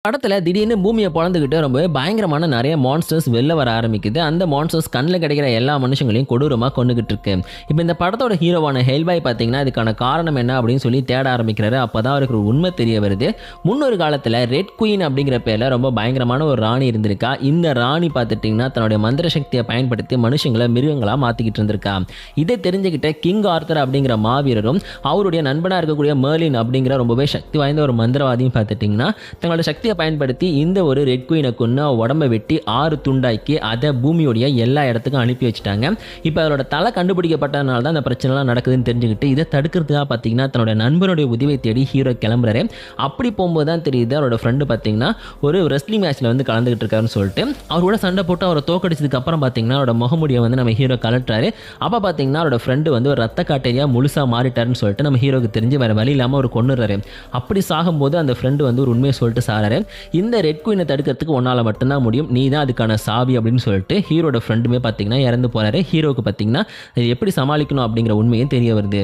படத்துல திடீர்னு பூமியை பொளந்துக்கிட்டு ரொம்பவே பயங்கரமான நிறைய மான்ஸ்டர்ஸ் வெளில வர ஆரம்பிக்குது. அந்த மான்ஸ்டர்ஸ் கண்ணில் கிடைக்கிற எல்லா மனுஷங்களையும் கொடூரமா கொண்டுகிட்டு இருக்கு. இப்போ இந்த படத்தோட ஹீரோவான ஹெல்பாய் பார்த்தீங்கன்னா இதுக்கான காரணம் என்ன அப்படின்னு சொல்லி தேட ஆரம்பிக்கிறாரு. அப்பதான் அவருக்கு ஒரு உண்மை தெரிய வருது. முன்னொரு காலத்துல ரெட் குயின் அப்படிங்கிற பேர்ல ரொம்ப பயங்கரமான ஒரு ராணி இருந்திருக்கா. இந்த ராணி பார்த்துட்டீங்கன்னா தன்னுடைய மந்திர சக்தியை பயன்படுத்தி மனுஷங்களை மிருகங்களா மாத்திக்கிட்டு இருந்திருக்கா. இதை தெரிஞ்சுக்கிட்ட கிங் ஆர்த்தர் அப்படிங்கிற மாவீரரும் அவருடைய நண்பனா இருக்கக்கூடிய மெர்லின் அப்படிங்கிற ரொம்பவே சக்தி வாய்ந்த ஒரு மந்திரவாதியும் பார்த்துட்டீங்கன்னா தங்களோட சக்தியை பயன்படுத்தி இந்த ஒரு ரெட் குயினை கொண்டு உடம்பை வெட்டி 6 துண்டாக்கி அதை பூமியோடைய எல்லா இடத்துக்கும் அனுப்பி வச்சுட்டாங்க. இப்போ அதோட தலை கண்டுபிடிக்கப்பட்டதுனால தான் அந்த பிரச்சனைலாம் நடக்குதுன்னு தெரிஞ்சுக்கிட்டு இதை தடுக்கிறதுக்காக பார்த்தீங்கன்னா தன்னோட நண்பனுடைய உதவியை தேடி ஹீரோ கிளம்புறாரு. அப்படி போகும்போது தான் தெரியுது அவரோட ஃப்ரெண்டு பார்த்தீங்கன்னா ஒரு ரெஸ்லிங் மேட்ச்ல வந்து கலந்துகிட்டு இருக்காருன்னு சொல்லிட்டு அவரோட சண்டை போட்டு அவரை தோக்கடிச்சதுக்கு அப்புறம் பார்த்தீங்கன்னா அவரோட முகமுடியை வந்து நம்ம ஹீரோ கலட்டுறாரு. அப்போ பார்த்தீங்கன்னா அவரோட ஃப்ரெண்டு வந்து ஒரு ரத்த காட்டேரியா முழுசா மாறிட்டாருன்னு சொல்லிட்டு நம்ம ஹீரோக்கு தெரிஞ்சு வேற வழி இல்லாமல் அவர் கொண்டுறாரு. அப்படி சாகும்போது அந்த ஃப்ரெண்டு வந்து ஒரு உண்மையை சொல்லிட்டு சாராரு. இந்த ரெட் குயினை தடுக்கிறதுக்கு உன்னால மட்டும்தான் முடியும், நீ தான் அதுக்கான சாவி அப்படின்னு சொல்லிட்டு ஹீரோட ஃப்ரெண்டுமே பார்த்தீங்கன்னா இறந்து போறாரு. ஹீரோக்கு பார்த்தீங்கன்னா எப்படி சமாளிக்கணும் அப்படிங்கிற உண்மையும் தெரிய வருது.